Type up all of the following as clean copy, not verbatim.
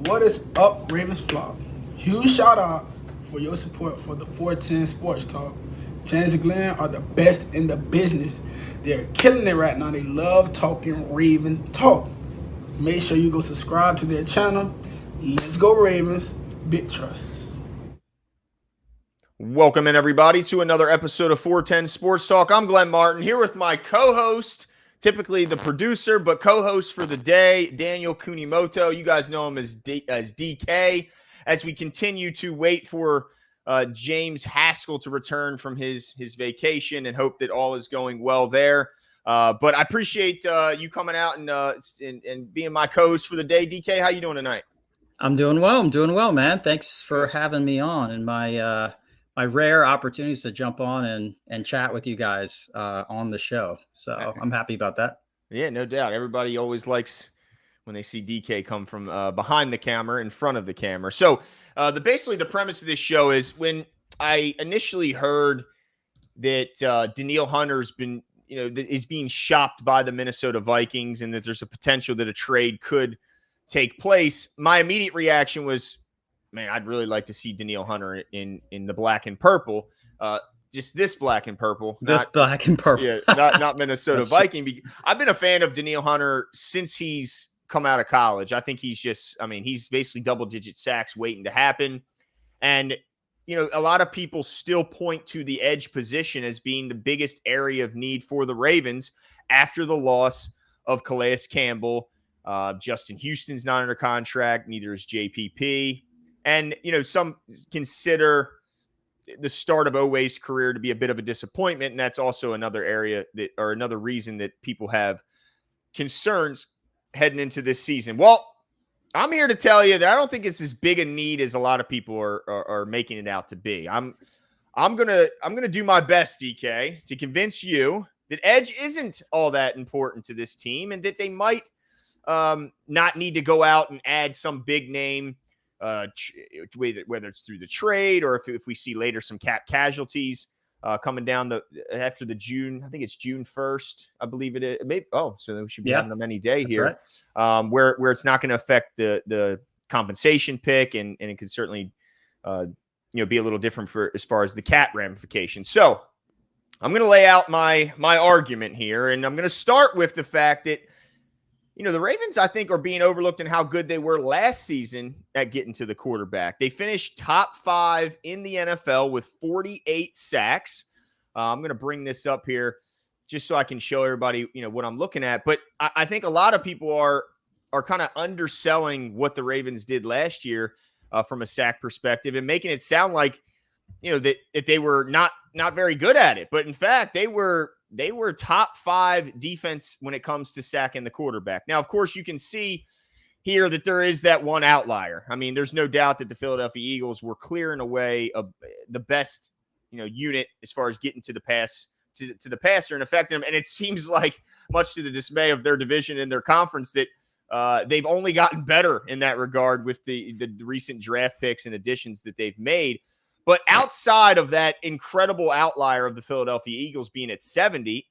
What is up, RavensFlock? Huge shout out for your support for the 410 Sports Talk. Chance and Glenn are the best in the business. They're killing it right now. They love talking Raven talk. Make sure you go subscribe to their channel. Let's go Ravens. Big trust. Welcome in, everybody, to another episode of 410 Sports Talk. I'm Glenn Martin, here with my co-host, typically the producer, but co-host for the day, Daniel Kunimoto. You guys know him as DK, as we continue to wait for James Haskell to return from his vacation and hope that all is going well there. But I appreciate you coming out and being my co-host for the day. DK, how you doing tonight? I'm doing well, man. Thanks for having me on and my rare opportunities to jump on and chat with you guys on the show. So I'm happy about that. Yeah, no doubt. Everybody always likes when they see DK come from behind the camera, in front of the camera. So basically the premise of this show is when I initially heard that Danielle Hunter's been, is being shopped by the Minnesota Vikings and that there's a potential that a trade could take place, my immediate reaction was, man, I'd really like to see Danielle Hunter in the black and purple. Just this black and purple. Black and purple. Yeah, not Minnesota Viking. I've been a fan of Danielle Hunter since he's come out of college. I think he's basically double-digit sacks waiting to happen. And, a lot of people still point to the edge position as being the biggest area of need for the Ravens after the loss of Calais Campbell. Justin Houston's not under contract. Neither is JPP. And, some consider the start of Oweh's career to be a bit of a disappointment. And that's also another area another reason that people have concerns heading into this season. Well, I'm here to tell you that I don't think it's as big a need as a lot of people are making it out to be. I'm gonna do my best, DK, to convince you that edge isn't all that important to this team and that they might not need to go out and add some big name, whether it's through the trade or if we see later some cap casualties coming down after the June. I think it's June 1st, I believe it is. Maybe so we should be having them any day here. Right. Where it's not going to affect the compensation pick and it could certainly be a little different for as far as the cap ramifications. So I'm going to lay out my argument here, and I'm going to start with the fact that the Ravens, I think, are being overlooked in how good they were last season at getting to the quarterback. They finished top 5 in the NFL with 48 sacks. I'm going to bring this up here just so I can show everybody, what I'm looking at. But I think a lot of people are kind of underselling what the Ravens did last year from a sack perspective and making it sound like, that they were not very good at it. But in fact, they were top 5 defense when it comes to sacking the quarterback. Now, of course, you can see here that there is that one outlier. I mean, there's no doubt that the Philadelphia Eagles were clearing away the best, unit as far as getting to the pass to the passer and affecting them. And it seems like, much to the dismay of their division and their conference, that they've only gotten better in that regard with the recent draft picks and additions that they've made. But outside of that incredible outlier of the Philadelphia Eagles being at 70,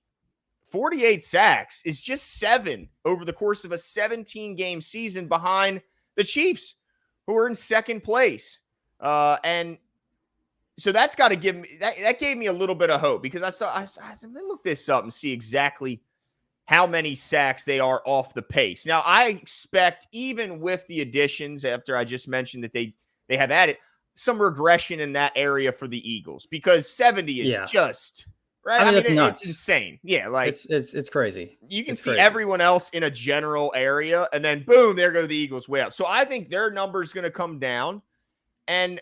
48 sacks is just 7 over the course of a 17-game season behind the Chiefs, who are in second place. And so that's got to give me that gave me a little bit of hope, because I said, let me look this up and see exactly how many sacks they are off the pace. Now, I expect, even with the additions, after I just mentioned that they have added, some regression in that area for the Eagles, because 70 is just right. I mean it's insane. Yeah, like it's crazy. You can see everyone else in a general area, and then boom, there go the Eagles way up. So I think their number is going to come down, and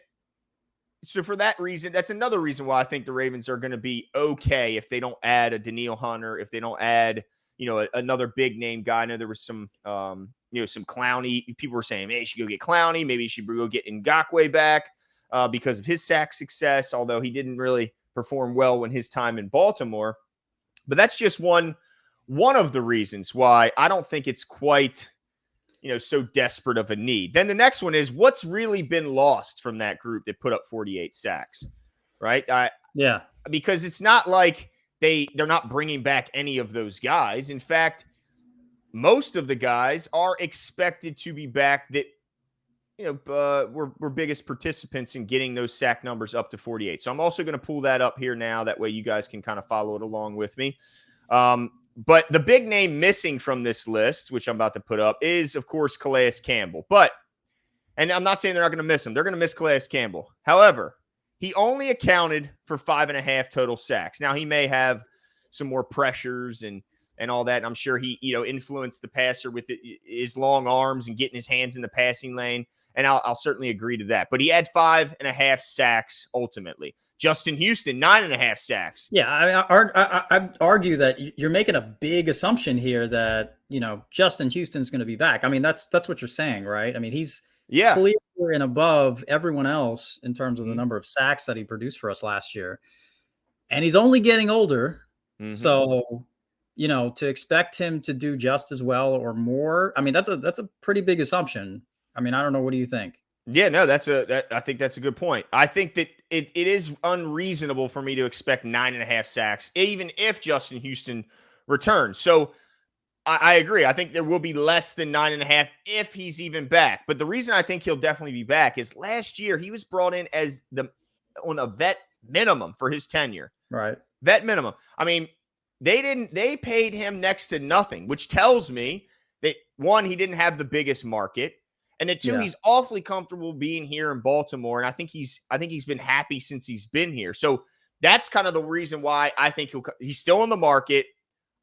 so for that reason, that's another reason why I think the Ravens are going to be okay if they don't add a Danielle Hunter, if they don't add another big name guy. I know there was some some Clowney. People were saying, hey, you should go get Clowney. Maybe you should go get Ngakoue back. Because of his sack success, although he didn't really perform well in his time in Baltimore. But that's just one of the reasons why I don't think it's quite, so desperate of a need. Then the next one is, what's really been lost from that group that put up 48 sacks, right? Because it's not like they're not bringing back any of those guys. In fact, most of the guys are expected to be back that were biggest participants in getting those sack numbers up to 48. So I'm also going to pull that up here now. That way you guys can kind of follow it along with me. But the big name missing from this list, which I'm about to put up, is, of course, Calais Campbell. And I'm not saying they're not going to miss him. They're going to miss Calais Campbell. However, he only accounted for 5.5 total sacks. Now, he may have some more pressures and all that. And I'm sure he, influenced the passer with his long arms and getting his hands in the passing lane. And I'll certainly agree to that. But he had 5.5 sacks ultimately. Justin Houston, 9.5 sacks. Yeah, I'd argue that you're making a big assumption here that, Justin Houston's going to be back. I mean, that's what you're saying, right? I mean, he's clear and above everyone else in terms of the number of sacks that he produced for us last year. And he's only getting older. Mm-hmm. So, to expect him to do just as well or more, I mean, that's a pretty big assumption. I mean, I don't know. What do you think? Yeah, no, I think that's a good point. I think that it is unreasonable for me to expect 9.5 sacks, even if Justin Houston returns. So I agree. I think there will be less than 9.5 if he's even back. But the reason I think he'll definitely be back is last year he was brought in as on a vet minimum for his tenure. Right. Vet minimum. I mean, they paid him next to nothing, which tells me that, one, he didn't have the biggest market. And then two, he's awfully comfortable being here in Baltimore. And I think he's been happy since he's been here. So that's kind of the reason why I think he's still in the market.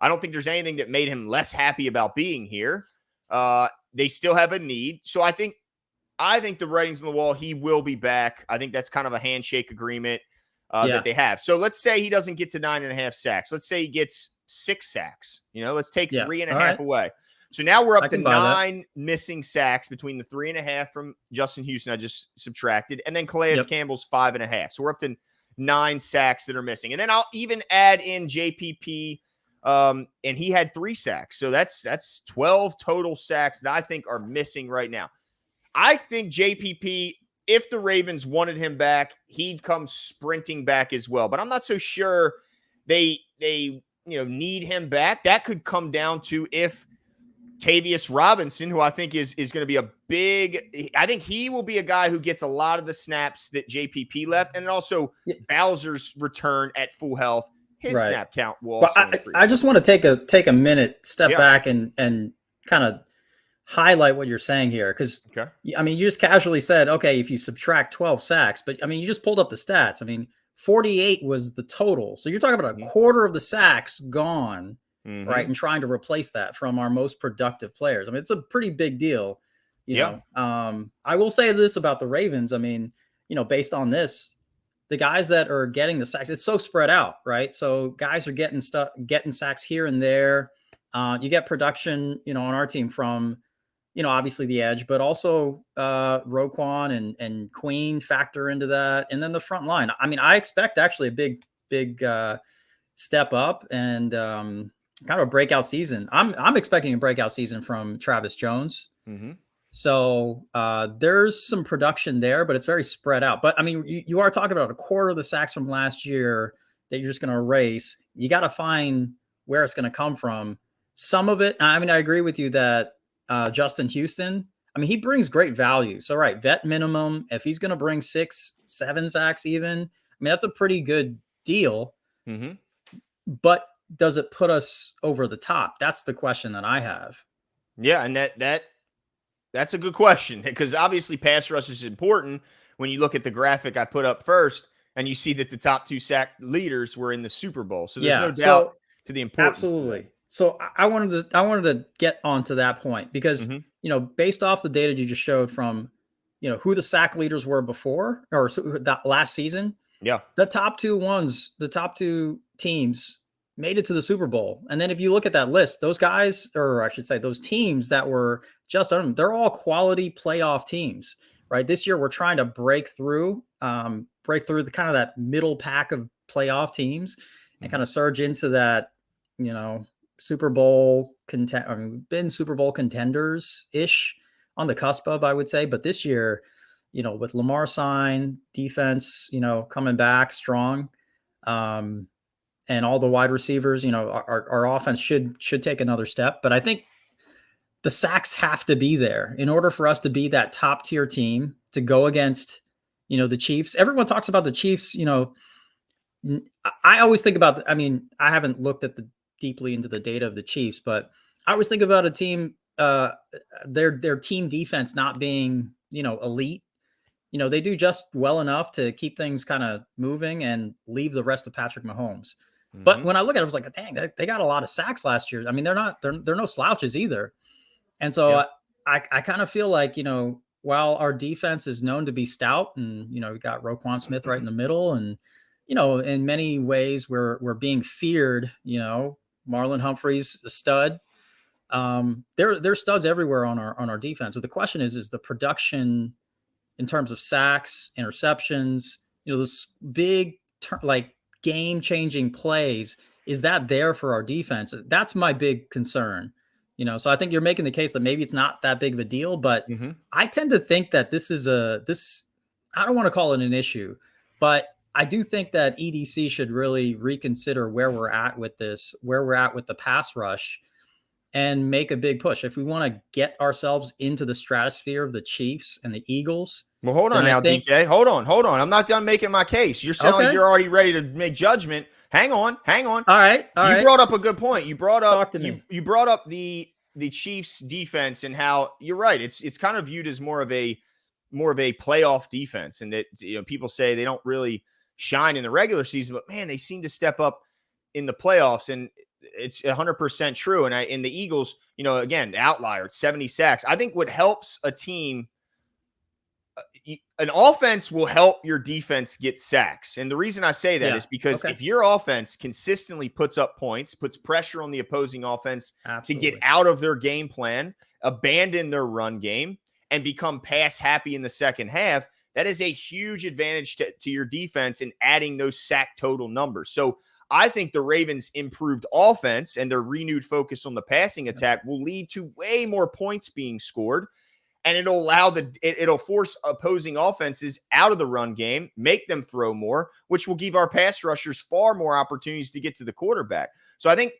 I don't think there's anything that made him less happy about being here. They still have a need. So I think the writing's on the wall. He will be back. I think that's kind of a handshake agreement that they have. So let's say he doesn't get to 9.5 sacks. Let's say he gets 6 sacks. Let's take 3.5 away. So now we're up to 9 missing sacks between the 3.5 from Justin Houston I just subtracted, and then Calais Campbell's 5.5. So we're up to 9 sacks that are missing. And then I'll even add in JPP, and he had 3 sacks. So that's 12 total sacks that I think are missing right now. I think JPP, if the Ravens wanted him back, he'd come sprinting back as well. But I'm not so sure they need him back. That could come down to if Tavius Robinson, who I think is going to be I think he will be a guy who gets a lot of the snaps that JPP left. And then also Bowser's return at full health. His snap count will also increase. I just want to take a minute, step back and kind of highlight what you're saying here. Because, I mean, you just casually said, okay, if you subtract 12 sacks, but I mean, you just pulled up the stats. I mean, 48 was the total. So you're talking about a quarter of the sacks gone. Mm-hmm. Right. And trying to replace that from our most productive players. I mean, it's a pretty big deal. You know, I will say this about the Ravens. I mean, based on this, the guys that are getting the sacks, it's so spread out, right? So guys are getting sacks here and there. You get production, on our team from, obviously the edge, but also Roquan and Queen factor into that. And then the front line. I mean, I expect actually a big step up and, kind of a breakout season. I'm expecting a breakout season from Travis Jones. Mm-hmm. So there's some production there, but it's very spread out. But I mean, you are talking about a quarter of the sacks from last year that you're just going to erase. You got to find where it's going to come from. Some of it, I mean, I agree with you that Justin Houston, I mean, he brings great value. So vet minimum, if he's going to bring 6, 7 sacks even, I mean, that's a pretty good deal. Mm-hmm. But does it put us over the top? That's the question that I have. Yeah, and that's a good question, because obviously pass rush is important when you look at the graphic I put up first and you see that the top 2 sack leaders were in the Super Bowl. So there's no doubt to the importance. Absolutely. So I wanted to get onto that point because, based off the data you just showed from, who the sack leaders were before or that last season. Yeah. The top 2 teams made it to the Super Bowl. And then if you look at that list, those guys, or I should say those teams that were just on them, they're all quality playoff teams, right? This year we're trying to break through the kind of that middle pack of playoff teams and kind of surge into that, Super Bowl we've been Super Bowl contenders-ish on the cusp of, I would say. But this year, with Lamar signed, defense, coming back strong, and all the wide receivers, our offense should take another step. But I think the sacks have to be there in order for us to be that top tier team to go against, the Chiefs. Everyone talks about the Chiefs. I always think about, I haven't looked at deeply into the data of the Chiefs, but I always think about a team, their team defense not being, elite. They do just well enough to keep things kind of moving and leave the rest of Patrick Mahomes. Mm-hmm. But when I look at it, I was like, dang, they got a lot of sacks last year. They're no slouches either. And so I kind of feel like, while our defense is known to be stout and, we got Roquan Smith right in the middle and, in many ways we're being feared, Marlon Humphrey's a stud. There's studs everywhere on our defense. So the question is the production in terms of sacks, interceptions, this big game-changing plays, is that there for our defense? That's my big concern. So I think you're making the case that maybe it's not that big of a deal, but I tend to think that this is I don't want to call it an issue, but I do think that EDC should really reconsider where we're at with the pass rush and make a big push. If we want to get ourselves into the stratosphere of the Chiefs and the Eagles. Well, hold on now, DK. Hold on. I'm not done making my case. You're sounding like you're already ready to make judgment. Hang on. All right. You brought up a good point. You brought up Talk to me. You brought up the Chiefs defense and how you're right. It's kind of viewed as more of a playoff defense, and that people say they don't really shine in the regular season, but man, they seem to step up in the playoffs, and it's 100% true. And in the Eagles, again, the outlier, it's 70 sacks. I think what helps a team, an offense will help your defense get sacks. And the reason I say that is because if your offense consistently puts up points, puts pressure on the opposing offense to get out of their game plan, abandon their run game, and become pass happy in the second half, that is a huge advantage to your defense in adding those sack total numbers. So I think the Ravens' improved offense and their renewed focus on the passing attack will lead to way more points being scored. And it'll force opposing offenses out of the run game, make them throw more, which will give our pass rushers far more opportunities to get to the quarterback. So I think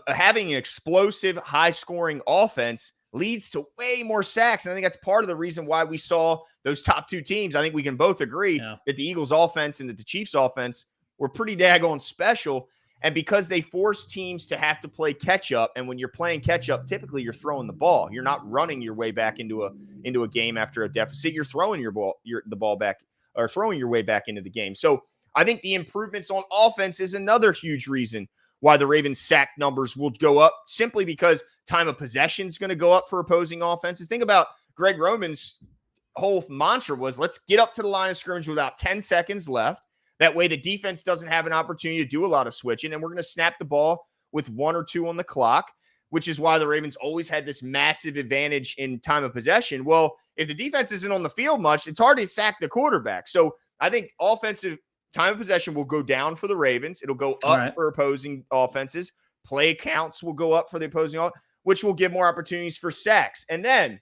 having an explosive, high-scoring offense leads to way more sacks. And I think that's part of the reason why we saw those top two teams. I think we can both agree that the Eagles offense and that the Chiefs offense were pretty daggone special. And because they force teams to have to play catch up, and when you're playing catch up, typically you're throwing the ball. You're not running your way back into a game after a deficit. You're throwing the ball back, or throwing your way back into the game. So I think the improvements on offense is another huge reason why the Ravens sack numbers will go up, simply because time of possession is going to go up for opposing offenses. Think about Greg Roman's whole mantra was, let's get up to the line of scrimmage with about 10 seconds left. That way the defense doesn't have an opportunity to do a lot of switching, and we're going to snap the ball with 1 or 2 on the clock, which is why the Ravens always had this massive advantage in time of possession. Well, if the defense isn't on the field much, it's hard to sack the quarterback. So I think offensive time of possession will go down for the Ravens. It'll go up for opposing offenses. Play counts will go up for the opposing, which will give more opportunities for sacks. And then,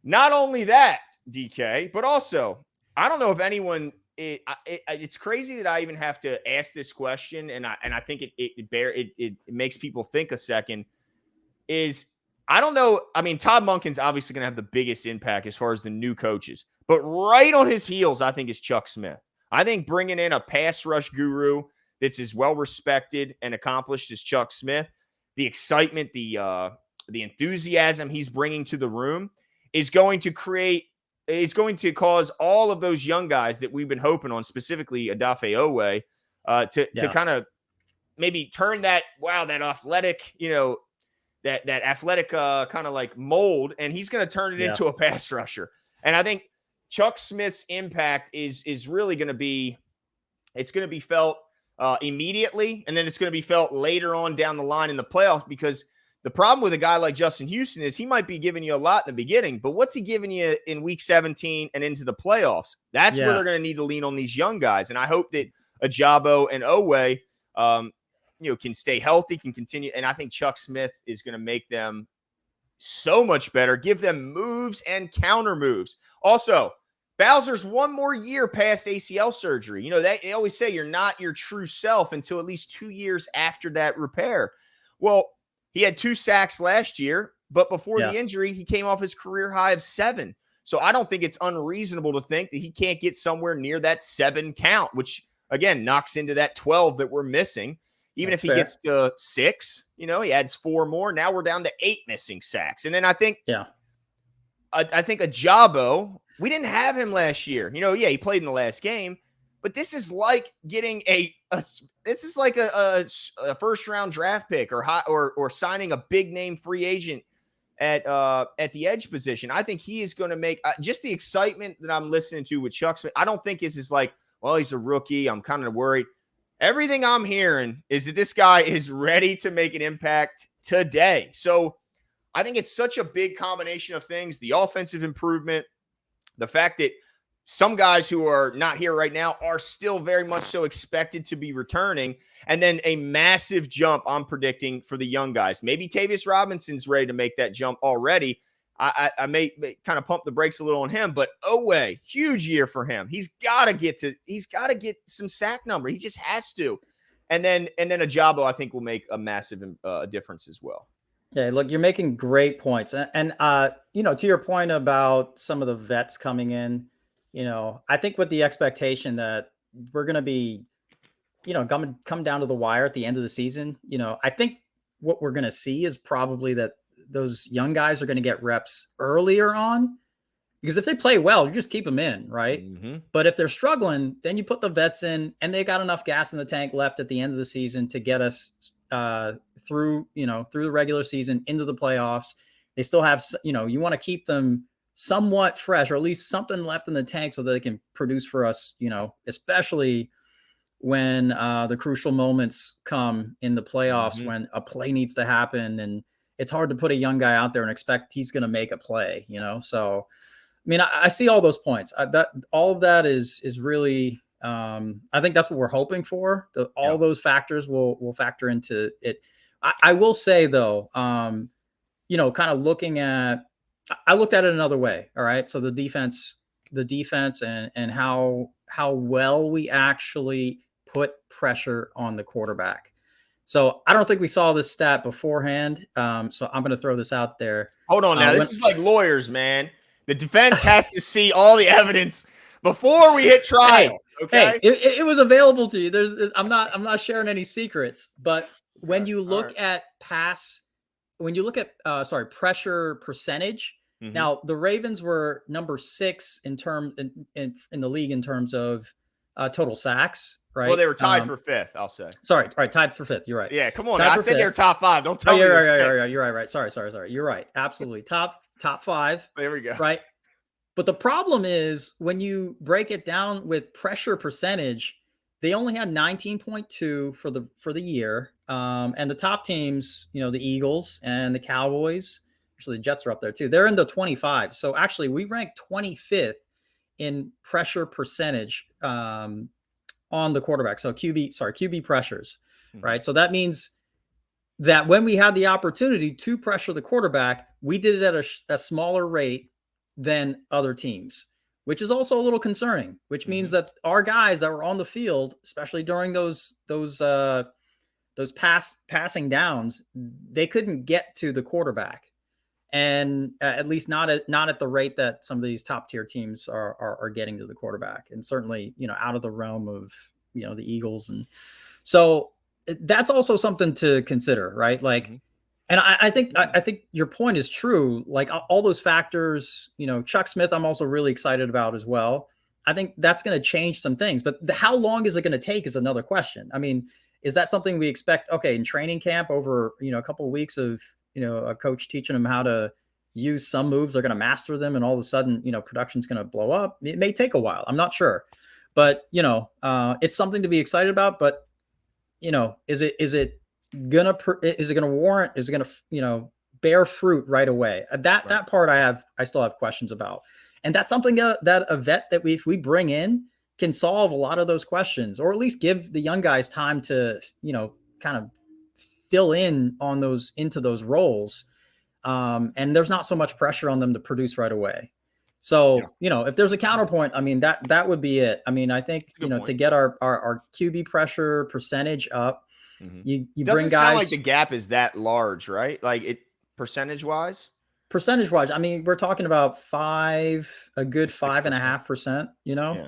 not only that, DK, but also, I don't know if anyone – it's crazy that I even have to ask this question, and I think it makes people think a second. I don't know. I mean, Todd Monken's obviously going to have the biggest impact as far as the new coaches, but right on his heels, I think, is Chuck Smith. I think bringing in a pass rush guru that's as well respected and accomplished as Chuck Smith, the excitement, the enthusiasm he's bringing to the room is going to cause all of those young guys that we've been hoping on, specifically Odafe Owe, to kind of maybe turn that athletic, that athletic kind of like mold, and he's going to turn it into a pass rusher. And I think Chuck Smith's impact is really going to be felt immediately, and then it's going to be felt later on down the line in the playoffs, because the problem with a guy like Justin Houston is he might be giving you a lot in the beginning, but what's he giving you in week 17 and into the playoffs? That's where they're going to need to lean on these young guys. And I hope that Ajabo and Owe, can stay healthy, can continue. And I think Chuck Smith is going to make them so much better, give them moves and counter moves. Also, Bowser's one more year past ACL surgery. They always say you're not your true self until at least 2 years after that repair. Well, he had 2 sacks last year, but before the injury, he came off his career high of 7. So I don't think it's unreasonable to think that he can't get somewhere near that 7 count, which again knocks into that 12 that we're missing. Even if he gets to 6, he adds 4 more. Now we're down to 8 missing sacks. And then I think, I think Ajabo, we didn't have him last year. He played in the last game, but this is like getting a first round draft pick or signing a big name free agent at the edge position. I think he is going to make just the excitement that I'm listening to with Chuck Smith. I don't think this is like, well, he's a rookie, I'm kind of worried. Everything I'm hearing is that this guy is ready to make an impact today. So I think it's such a big combination of things. The offensive improvement, the fact that some guys who are not here right now are still very much so expected to be returning. And then a massive jump I'm predicting for the young guys. Maybe Tavius Robinson's ready to make that jump already. I may kind of pump the brakes a little on him, but Owe, huge year for him. He's got to get some sack number. He just has to. And then Ajabo, I think, will make a massive difference as well. Yeah, look, you're making great points. And to your point about some of the vets coming in, I think with the expectation that we're going to be, come down to the wire at the end of the season, I think what we're going to see is probably that those young guys are going to get reps earlier on, because if they play well, you just keep them in, right? Mm-hmm. But if they're struggling, then you put the vets in, and they got enough gas in the tank left at the end of the season to get us through the regular season into the playoffs. They still have, you want to keep them somewhat fresh, or at least something left in the tank so that they can produce for us, especially when the crucial moments come in the playoffs, when a play needs to happen. And it's hard to put a young guy out there and expect he's going to make a play, So, I mean, I see all those points. All of that is really, I think that's what we're hoping for. All those factors will factor into it. I will say though, kind of I looked at it another way. All right. So the defense and how well we actually put pressure on the quarterback. So I don't think we saw this stat beforehand. So I'm going to throw this out there. Hold on now. This is like lawyers, man. The defense has to see all the evidence before we hit trial. Okay. Hey, it was available to you. I'm not sharing any secrets, but when you look at pressure percentage, now the Ravens were number 6 in the league in terms of total sacks. Right. Well, they were tied for 5th, I'll say. Sorry. All right. Tied for 5th. You're right. Yeah. Come on. I said they were top 5. Don't tell me. You're right. Sorry. You're right. Absolutely. Top 5. There we go. Right. But the problem is when you break it down with pressure percentage, they only had 19.2 for the year. And the top teams, the Eagles and the Cowboys, actually the Jets are up there too. They're in the 25. So actually we ranked 25th in pressure percentage, on the quarterback. So QB pressures, right? So that means that when we had the opportunity to pressure the quarterback, we did it at a smaller rate than other teams, which is also a little concerning, which means that our guys that were on the field, especially during those passing downs, they couldn't get to the quarterback. And at least not at the rate that some of these top tier teams are getting to the quarterback, and certainly out of the realm of the Eagles. And so that's also something to consider, right? Like, and I think your point is true. Like all those factors, Chuck Smith, I'm also really excited about as well. I think that's going to change some things, but how long is it going to take is another question. I mean, is that something we expect? Okay, in training camp over a couple of weeks of a coach teaching them how to use some moves, they're going to master them, and all of a sudden, production's going to blow up. It may take a while. I'm not sure, but it's something to be excited about. But is it going to warrant? Is it going to bear fruit right away? That part I still have questions about, and that's something that a vet that if we bring in can solve a lot of those questions, or at least give the young guys time to kind of fill in on into those roles. And there's not so much pressure on them to produce right away. So, if there's a counterpoint, I mean, that would be it. I mean, I think, to get our QB pressure percentage up, you bring guys. Sound like the gap is that large, right? Like percentage-wise? Percentage-wise, I mean, we're talking about a good 5.5%, you know? Yeah.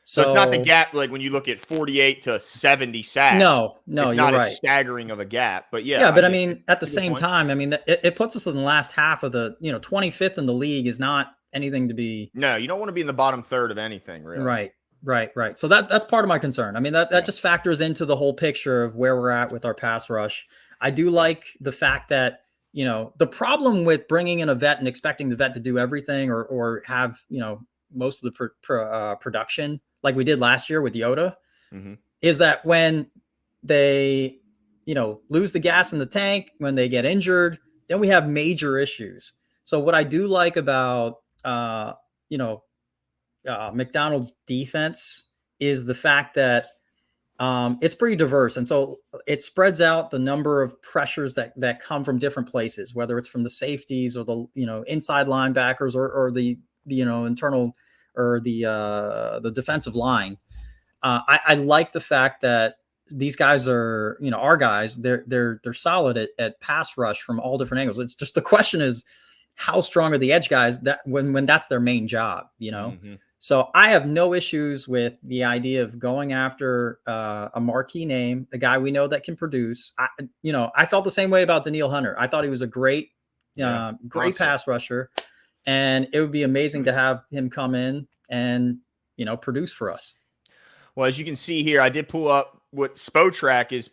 So it's not the gap like when you look at 48 to 70 sacks. No, it's you're not right. as staggering of a gap. But yeah. Yeah, but I mean, at the same time, I mean, it puts us in the last half of the, 25th in the league is not anything to be. No, you don't want to be in the bottom third of anything, really. Right. So that's part of my concern. I mean, that just factors into the whole picture of where we're at with our pass rush. I do like the fact that, the problem with bringing in a vet and expecting the vet to do everything or have, most of the production like we did last year with Yoda is that when they, lose the gas in the tank, when they get injured, then we have major issues. So what I do like about, McDonald's defense is the fact that it's pretty diverse. And so it spreads out the number of pressures that come from different places, whether it's from the safeties or the, inside linebackers or the internal or the defensive line. I like the fact that these guys are, our guys, they're solid at pass rush from all different angles. It's just the question is how strong are the edge guys that when that's their main job, So I have no issues with the idea of going after a marquee name, a guy we know that can produce. I felt the same way about Danielle Hunter. I thought he was a great pass rusher, and it would be amazing to have him come in and produce for us. Well, as you can see here, I did pull up what Spotrac is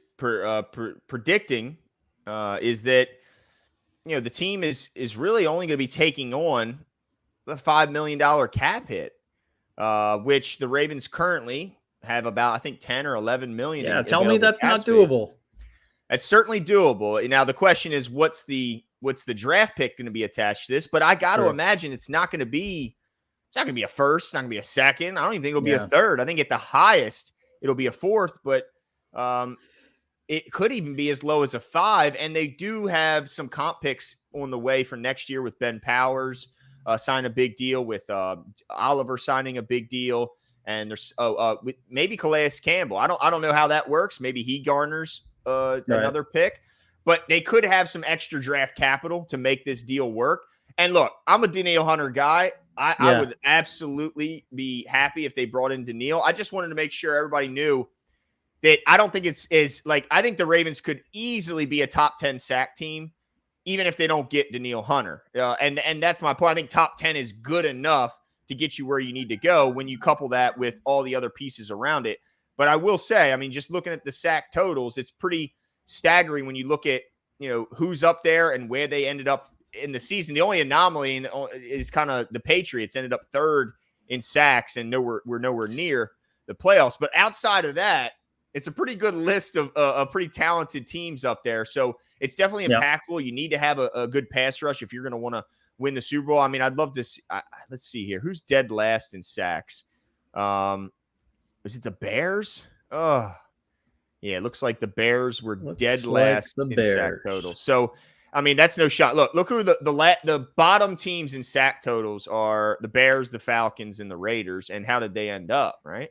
predicting is that the team is really only going to be taking on a $5 million cap hit, which the Ravens currently have about, I think, 10 or 11 million. Yeah, tell me that's not doable. It's certainly doable. Now the question is, what's the draft pick going to be attached to this? But I got to imagine it's not going to be a first, it's not going to be a second. I don't even think it'll be a third. I think at the highest it'll be a fourth, but it could even be as low as a 5. And they do have some comp picks on the way for next year with Ben Powers. Sign a big deal with Oliver signing a big deal, and there's maybe Calais Campbell. I don't know how that works. Maybe he garners another pick, but they could have some extra draft capital to make this deal work. And look, I'm a Danielle Hunter guy. I would absolutely be happy if they brought in Danielle. I just wanted to make sure everybody knew that I don't think I think the Ravens could easily be a top 10 sack team, even if they don't get Danielle Hunter. And that's my point. I think top 10 is good enough to get you where you need to go when you couple that with all the other pieces around it. But I will say, I mean, just looking at the sack totals, it's pretty staggering when you look at, who's up there and where they ended up in the season. The only anomaly is kind of the Patriots ended up third in sacks and we're nowhere near the playoffs. But outside of that, it's a pretty good list of pretty talented teams up there. So it's definitely impactful. You need to have a good pass rush if you're going to want to win the Super Bowl. I mean, I'd love to see, let's see here. Who's dead last in sacks? Was it the Bears? Oh, yeah. It looks like the Bears were dead last in sack totals. So, I mean, that's no shot. Look who the bottom teams in sack totals are: the Bears, the Falcons, and the Raiders. And how did they end up? Right?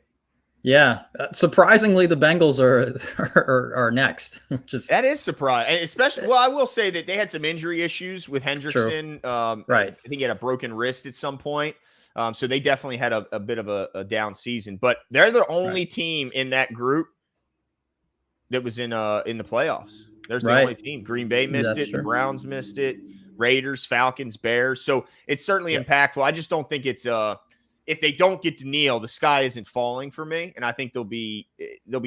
Yeah, surprisingly, the Bengals are next. That is surprising, especially. Well, I will say that they had some injury issues with Hendrickson. Right, I think he had a broken wrist at some point. So they definitely had a bit of a down season. But they're the only team in that group that was in the playoffs. There's the only team. Green Bay missed it. The Browns missed it. Raiders, Falcons, Bears. So it's certainly impactful. I just don't think it's if they don't get Danielle, the sky isn't falling for me, and I think they'll be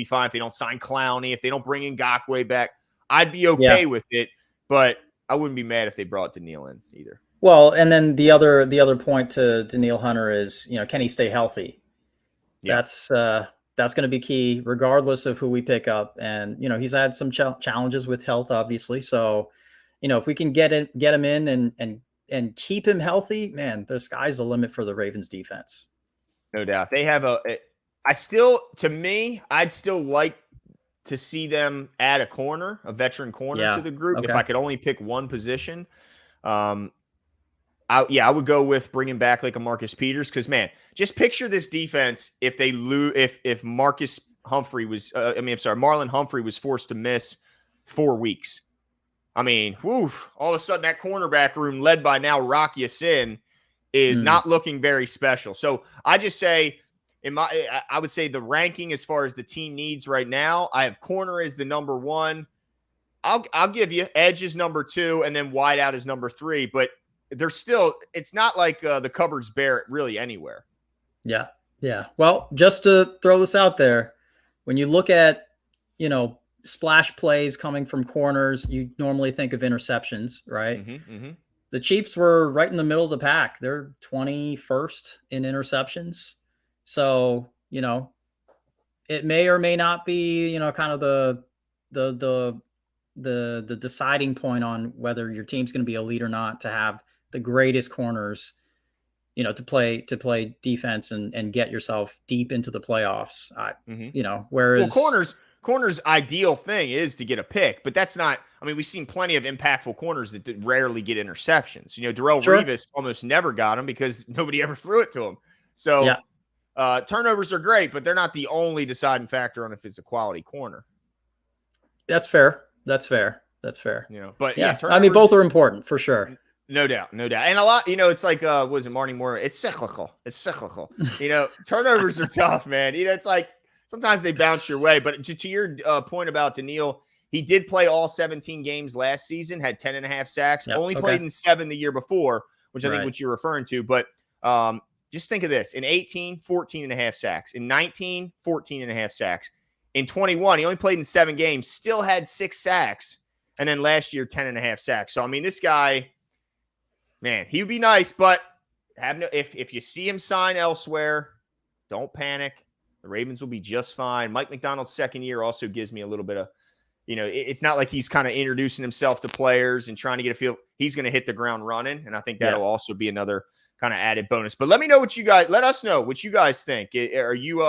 fine if they don't sign Clowney, if they don't bring in Ngakoue back. I'd be okay with it, but I wouldn't be mad if they brought Danielle in either. Well, and then the other point to Danielle Hunter is, can he stay healthy? Yeah. That's going to be key, regardless of who we pick up. And he's had some challenges with health, obviously. So, if we can get him in and keep him healthy, man, the sky's the limit for the Ravens defense. No doubt. They have I'd still like to see them add a veteran corner to the group. Okay. If I could only pick one position, I would go with bringing back like a Marcus Peters. Cause man, just picture this defense. If they lose, if Marlon Humphrey was forced to miss 4 weeks. I mean, all of a sudden that cornerback room led by now Rock Ya-Sin is not looking very special. So I just say, I would say the ranking as far as the team needs right now, I have corner as the number 1. I'll give you edge is number 2, and then wide out is number 3. But there's still, it's not like the cupboard's bare really anywhere. Yeah. Yeah. Well, just to throw this out there, when you look at, splash plays coming from corners, you normally think of interceptions, right? The Chiefs were right in the middle of the pack. They're 21st in interceptions. So, it may or may not be, kind of the deciding point on whether your team's going to be elite or not, to have the greatest corners, to play defense and get yourself deep into the playoffs. Whereas corner's ideal thing is to get a pick, but that's not, we've seen plenty of impactful corners that rarely get interceptions. Darrelle Revis almost never got them because nobody ever threw it to him. So turnovers are great, but they're not the only deciding factor on if it's a quality corner. That's fair. But both are important for sure. No doubt. And a lot, it's like, was it Marty Moore? It's cyclical. Turnovers are tough, man. It's like sometimes they bounce your way. But to your point about Daniil, he did play all 17 games last season, had 10.5 sacks, played in 7 the year before, which I think what you're referring to. But just think of this. In 18, 14.5 sacks. In 19, 14.5 sacks. In 21, he only played in 7 games, still had 6 sacks. And then last year, 10.5 sacks. So, this guy, man, he would be nice, but if you see him sign elsewhere, don't panic. The Ravens will be just fine. Mike McDonald's second year also gives me a little bit of, it's not like he's kind of introducing himself to players and trying to get a feel. He's going to hit the ground running, and I think that'll also be another kind of added bonus. But let us know what you guys think. Are you,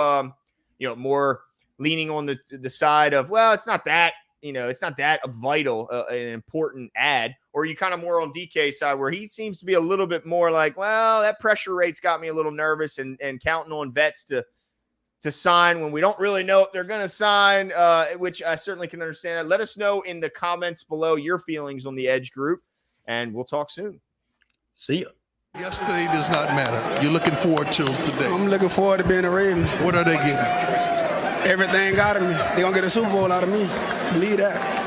more leaning on the side of, well, it's not that, it's not that vital, an important ad, or are you kind of more on DK's side where he seems to be a little bit more like, well, that pressure rate's got me a little nervous and counting on vets to sign when we don't really know if they're going to sign, which I certainly can understand. Let us know in the comments below your feelings on the Edge group, and we'll talk soon. See you. Yesterday does not matter. You're looking forward to today. I'm looking forward to being a Raven. What are they getting? Everything out of me. They're going to get a Super Bowl out of me. Believe that.